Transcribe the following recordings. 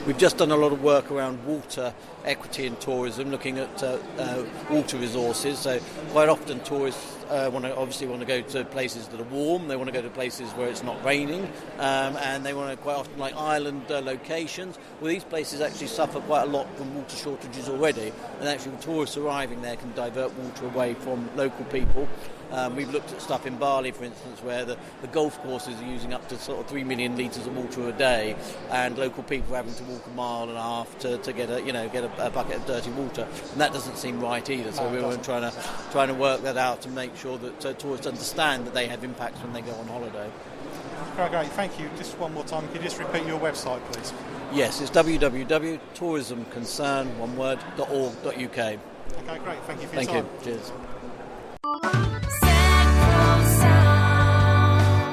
We've just done a lot of work around water equity in tourism, looking at water resources. So quite often tourists want to go to places that are warm. They want to go to places where it's not raining, and they want to quite often like island locations. Well, these places actually suffer quite a lot from water shortages already, and actually tourists arriving there can divert water away from local people. We've looked at stuff in Bali, for instance, where the golf courses are using up to sort of 3 million litres of water a day, and local people are having to walk a mile and a half to get a bucket of dirty water, and that doesn't seem right either. So we were trying to work that out to make sure that tourists understand that they have impacts when they go on holiday. Great, thank you. Just one more time, could you just repeat your website, please? Yes, it's www.tourismconcern.org.uk. Okay, great. Thank you for your time. Thank you. Cheers.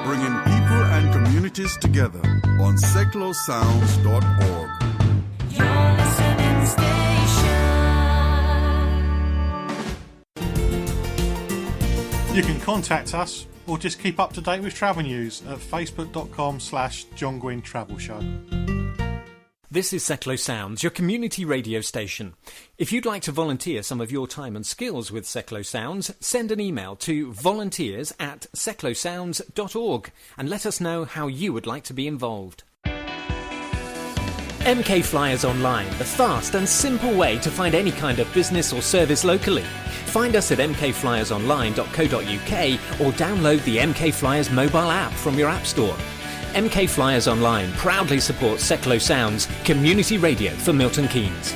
Bringing people and communities together on seclosounds.org. Your listening station. You can contact us or just keep up to date with travel news at facebook.com/John Guinn Travel Show. This is Seclo Sounds, your community radio station. If you'd like to volunteer some of your time and skills with Seclo Sounds, send an email to volunteers@seclosounds.org and let us know how you would like to be involved. MK Flyers Online, the fast and simple way to find any kind of business or service locally. Find us at mkflyersonline.co.uk or download the MK Flyers mobile app from your app store. MK Flyers Online proudly supports Seclo Sounds, community radio for Milton Keynes.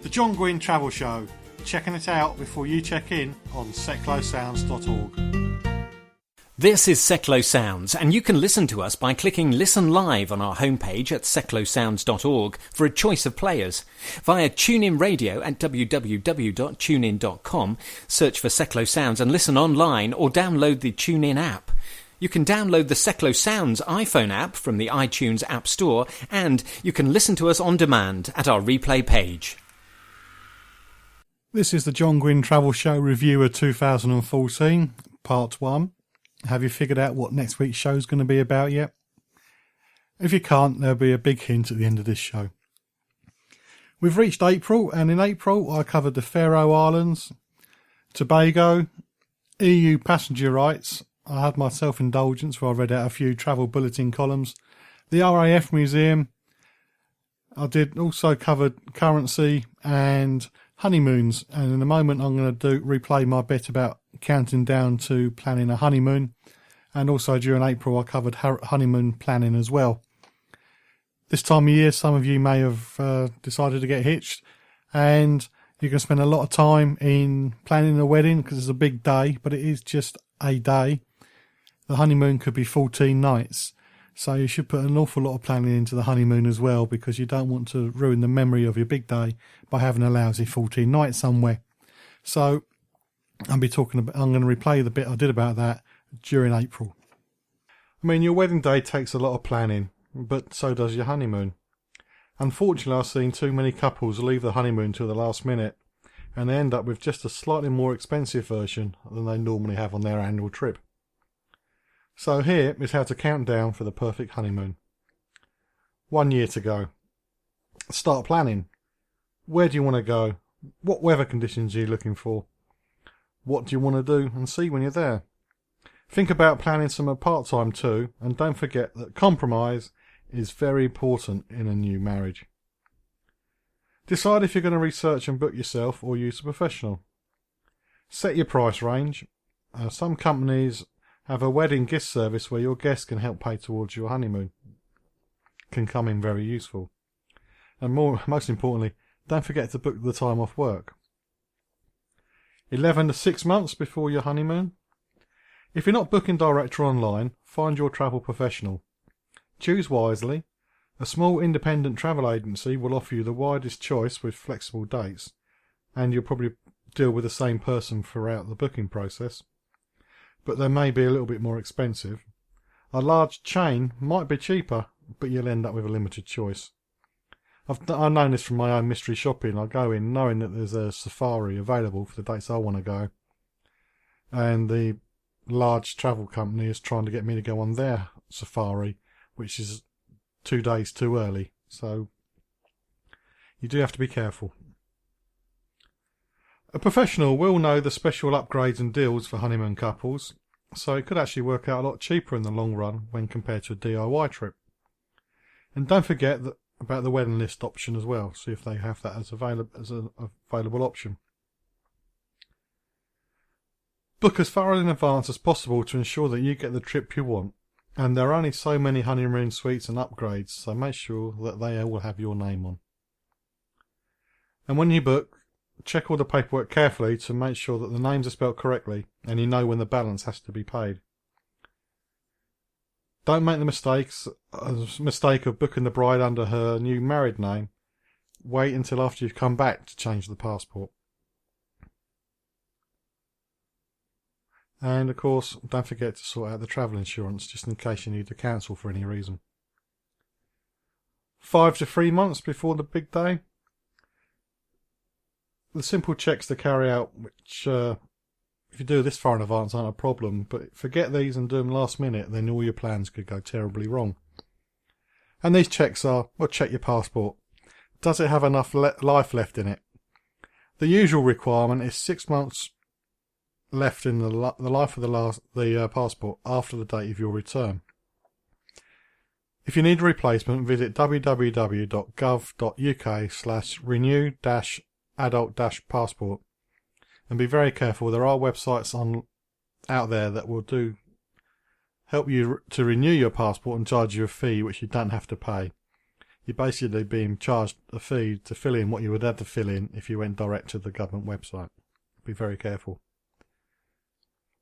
The John Guinn Travel Show. Checking it out before you check in on seclosounds.org. This is Seclo Sounds, and you can listen to us by clicking Listen Live on our homepage at seclosounds.org for a choice of players. Via TuneIn Radio at www.tunein.com, search for Seclo Sounds and listen online or download the TuneIn app. You can download the Seclo Sounds iPhone app from the iTunes App Store, and you can listen to us on demand at our replay page. This is the John Guinn Travel Show Reviewer 2014, Part 1. Have you figured out what next week's show is going to be about yet? If you can't, there'll be a big hint at the end of this show. We've reached April, and in April I covered the Faroe Islands, Tobago, EU passenger rights. I had my self-indulgence where I read out a few travel bulletin columns. The RAF Museum. I did also covered currency and honeymoons, and in a moment I'm going to replay my bit about counting down to planning a honeymoon, and also during April I covered honeymoon planning as well. This time of year some of you may have decided to get hitched, and you can spend a lot of time in planning a wedding because it's a big day, but it is just a day. The honeymoon could be 14 nights, so you should put an awful lot of planning into the honeymoon as well, because you don't want to ruin the memory of your big day by having a lousy 14 nights somewhere. So I'm going to replay the bit I did about that during April. I mean, your wedding day takes a lot of planning, but so does your honeymoon. Unfortunately, I've seen too many couples leave the honeymoon till the last minute, and they end up with just a slightly more expensive version than they normally have on their annual trip. So here is how to count down for the perfect honeymoon. 1 year to go. Start planning. Where do you want to go? What weather conditions are you looking for? What do you want to do and see when you're there? Think about planning some part-time too, and don't forget that compromise is very important in a new marriage. Decide if you're going to research and book yourself or use a professional. Set your price range. Some companies have a wedding gift service where your guests can help pay towards your honeymoon. Can come in very useful. And most importantly, don't forget to book the time off work. 11 to 6 months before your honeymoon. If you're not booking direct or online, find your travel professional. Choose wisely. A small independent travel agency will offer you the widest choice with flexible dates, and you'll probably deal with the same person throughout the booking process. But they may be a little bit more expensive. A large chain might be cheaper, but you'll end up with a limited choice. I've known this from my own mystery shopping. I go in knowing that there's a safari available for the dates I want to go, and the large travel company is trying to get me to go on their safari which is 2 days too early. So you do have to be careful. A professional will know the special upgrades and deals for honeymoon couples, so it could actually work out a lot cheaper in the long run when compared to a DIY trip. And don't forget about the wedding list option as well, see if they have that as an available option. Book as far in advance as possible to ensure that you get the trip you want, and there are only so many honeymoon suites and upgrades, so make sure that they all have your name on. And when you book, check all the paperwork carefully to make sure that the names are spelled correctly and you know when the balance has to be paid. Don't make the mistake of booking the bride under her new married name. Wait until after you've come back to change the passport. And of course, don't forget to sort out the travel insurance just in case you need to cancel for any reason. 5 to 3 months before the big day. The simple checks to carry out, which if you do this far in advance aren't a problem, but forget these and do them last minute, then all your plans could go terribly wrong. And these checks are, well, check your passport. Does it have enough life left in it? The usual requirement is 6 months left in the life of the passport after the date of your return. If you need a replacement, visit www.gov.uk/renew-adult-passport and be very careful. There are websites out there that will help you to renew your passport and charge you a fee which you don't have to pay. You're basically being charged a fee to fill in what you would have to fill in if you went direct to the government website. Be very careful.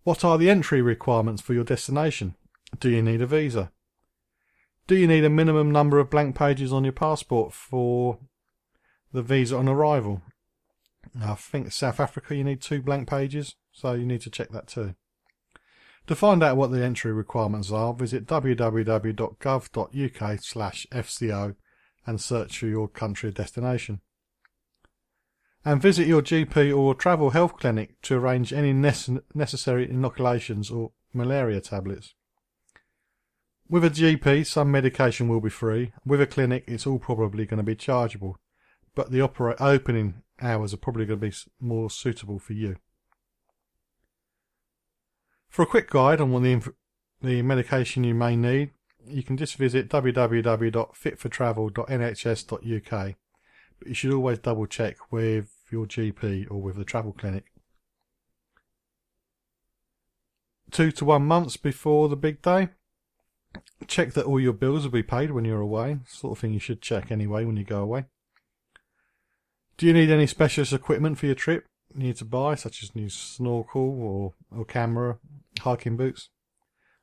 What are the entry requirements for your destination? Do you need a visa? Do you need a minimum number of blank pages on your passport for the visa on arrival? I think South Africa you need 2 blank pages, so you need to check that too. To find out what the entry requirements are, visit www.gov.uk/FCO and search for your country of destination. And visit your GP or travel health clinic to arrange any necessary inoculations or malaria tablets. With a GP, some medication will be free. With a clinic, it's all probably going to be chargeable, but the opening hours are probably going to be more suitable for you. For a quick guide on what the medication you may need, you can just visit www.fitfortravel.nhs.uk. But you should always double check with your GP or with the travel clinic. 2 to 1 months before the big day, check that all your bills will be paid when you're away. Sort of thing you should check anyway when you go away. Do you need any specialist equipment for your trip you need to buy, such as new snorkel or camera, hiking boots?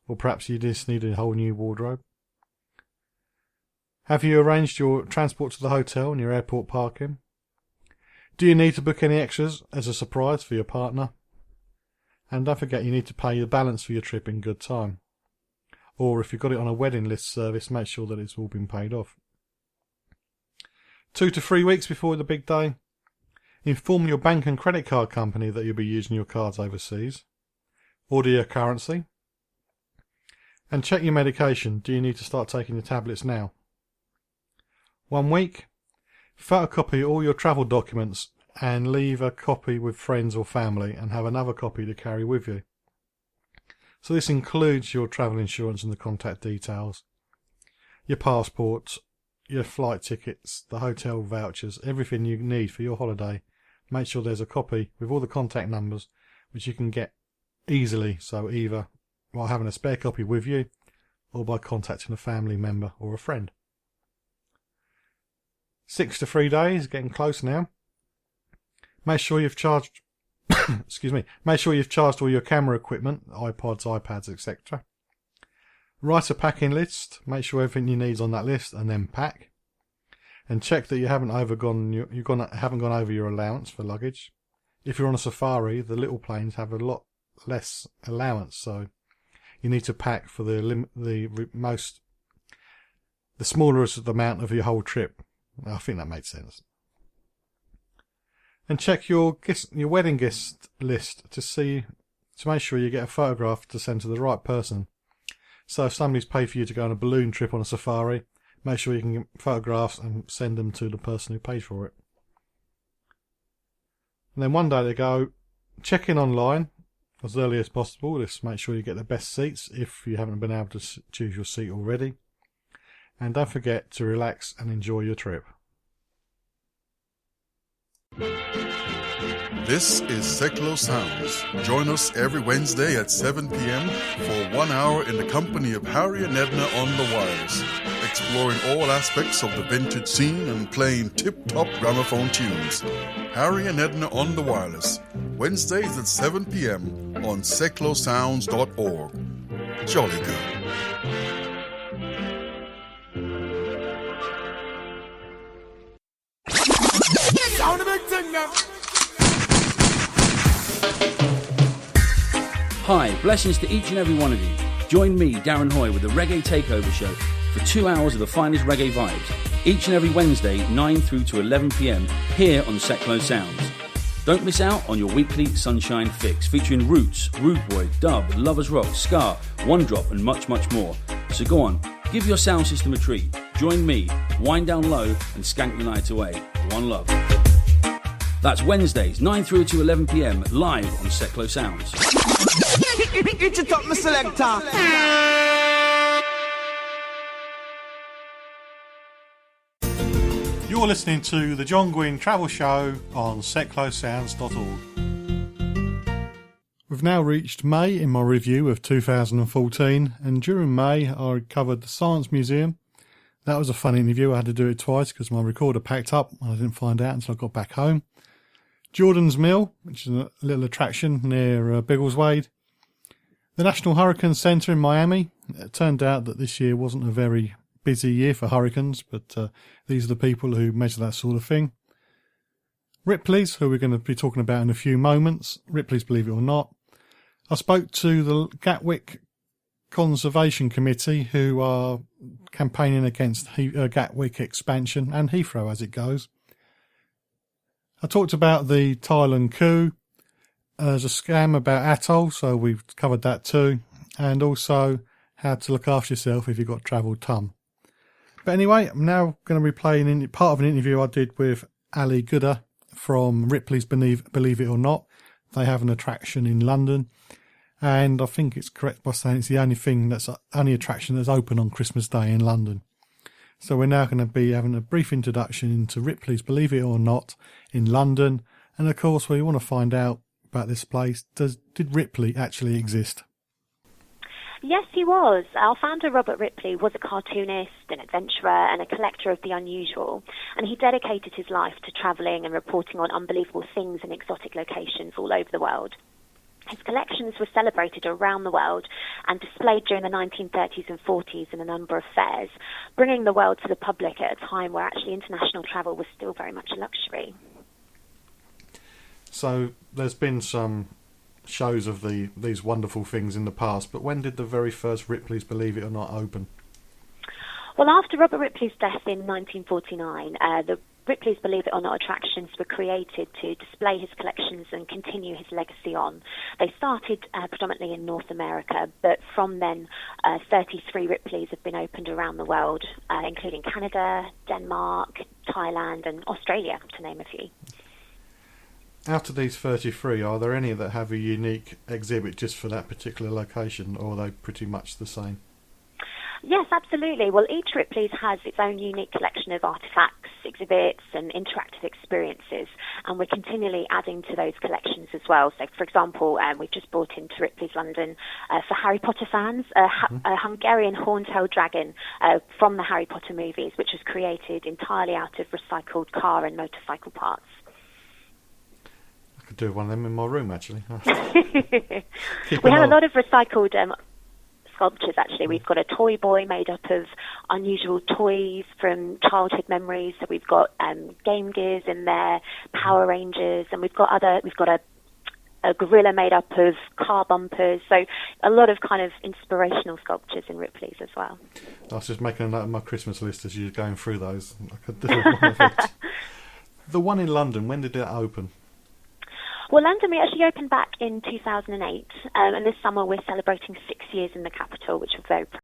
Or perhaps you just need a whole new wardrobe? Have you arranged your transport to the hotel and your airport parking? Do you need to book any extras as a surprise for your partner? And don't forget you need to pay the balance for your trip in good time. Or if you've got it on a wedding list service, make sure that it's all been paid off. 2 to 3 weeks before the big day, inform your bank and credit card company that you'll be using your cards overseas. Order your currency. And check your medication. Do you need to start taking your tablets now? 1 week, photocopy all your travel documents and leave a copy with friends or family and have another copy to carry with you. So this includes your travel insurance and the contact details, your passports, your flight tickets, the hotel vouchers, everything you need for your holiday. Make sure there's a copy with all the contact numbers which you can get easily, so either while having a spare copy with you or by contacting a family member or a friend. 6 to 3 days, getting close now. Make sure you've charged Make sure you've charged all your camera equipment, iPods, iPads, etc. Write a packing list. Make sure everything you need is on that list, and then pack. And check that you haven't gone over your allowance for luggage. If you're on a safari, the little planes have a lot less allowance, so you need to pack for the smallest amount of your whole trip. I think that makes sense. And check your wedding guest list to make sure you get a photograph to send to the right person. So if somebody's paid for you to go on a balloon trip on a safari, make sure you can get photographs and send them to the person who paid for it. And then one day they go, check in online as early as possible. Just make sure you get the best seats if you haven't been able to choose your seat already. And don't forget to relax and enjoy your trip. This is Seklo Sounds. Join us every Wednesday at 7 p.m. for 1 hour in the company of Harry and Edna on the Wireless, exploring all aspects of the vintage scene and playing tip-top gramophone tunes. Harry and Edna on the Wireless, Wednesdays at 7 p.m. on seklosounds.org. Jolly good. Sound the big thing now. Hi, blessings to each and every one of you. Join me, Darren Hoy, with the Reggae Takeover Show for 2 hours of the finest reggae vibes, each and every Wednesday, 9 through to 11 p.m, here on Seklo Sounds. Don't miss out on your weekly Sunshine Fix, featuring roots, rude boy, dub, lovers rock, ska, one drop, and much, much more. So go on, give your sound system a treat. Join me, wind down low, and skank the night away. One love. That's Wednesdays, 9 through to 11 p.m, live on Seklo Sounds. It's a top, my selector. You're listening to the John Guinn Travel Show on seklosounds.org. We've now reached May in my review of 2014, and during May I covered the Science Museum. That was a fun interview. I had to do it twice because my recorder packed up and I didn't find out until I got back home. Jordan's Mill, which is a little attraction near Biggleswade. The National Hurricane Centre in Miami. It turned out that this year wasn't a very busy year for hurricanes, but these are the people who measure that sort of thing. Ripley's, who we're going to be talking about in a few moments. Ripley's, believe it or not. I spoke to the Gatwick Conservation Committee, who are campaigning against Gatwick expansion and Heathrow as it goes. I talked about the Thailand coup. There's a scam about Atoll, so we've covered that too. And also how to look after yourself if you've got travelled tum. But anyway, I'm now going to be playing part of an interview I did with Ali Gooder from Ripley's Believe It or Not. They have an attraction in London. And I think it's correct by saying it's the only attraction that's open on Christmas Day in London. So we're now going to be having a brief introduction into Ripley's Believe It or Not in London. And of course, we want to find out about this place. Did Ripley actually exist? Yes, he was. Our founder, Robert Ripley, was a cartoonist, an adventurer, and a collector of the unusual. And he dedicated his life to travelling and reporting on unbelievable things and exotic locations all over the world. His collections were celebrated around the world and displayed during the 1930s and 40s in a number of fairs, bringing the world to the public at a time where actually international travel was still very much a luxury. So there's been some shows of these wonderful things in the past, but when did the very first Ripley's Believe It or Not open? Well, after Robert Ripley's death in 1949, the Ripley's Believe It or Not attractions were created to display his collections and continue his legacy on. They started predominantly in North America, but from then 33 Ripleys have been opened around the world, including Canada, Denmark, Thailand and Australia, to name a few. Out of these 33, are there any that have a unique exhibit just for that particular location, or are they pretty much the same? Yes, absolutely. Well, each Ripley's has its own unique collection of artefacts, exhibits and interactive experiences, and we're continually adding to those collections as well. So, for example, we've just brought into Ripley's London, for Harry Potter fans, a Hungarian horntail dragon from the Harry Potter movies, which was created entirely out of recycled car and motorcycle parts. I could do one of them in my room, actually. We have a lot of recycled sculptures, actually. We've got a toy boy made up of unusual toys from childhood memories. So we've got Game Gears in there, Power Rangers, and we've got a gorilla made up of car bumpers. So a lot of kind of inspirational sculptures in Ripley's as well. I was just making a note of my Christmas list as you were going through those. I could do one of it. The one in London, when did it open? Well, London, we actually opened back in 2008, and this summer we're celebrating 6 years in the capital, which we're very proud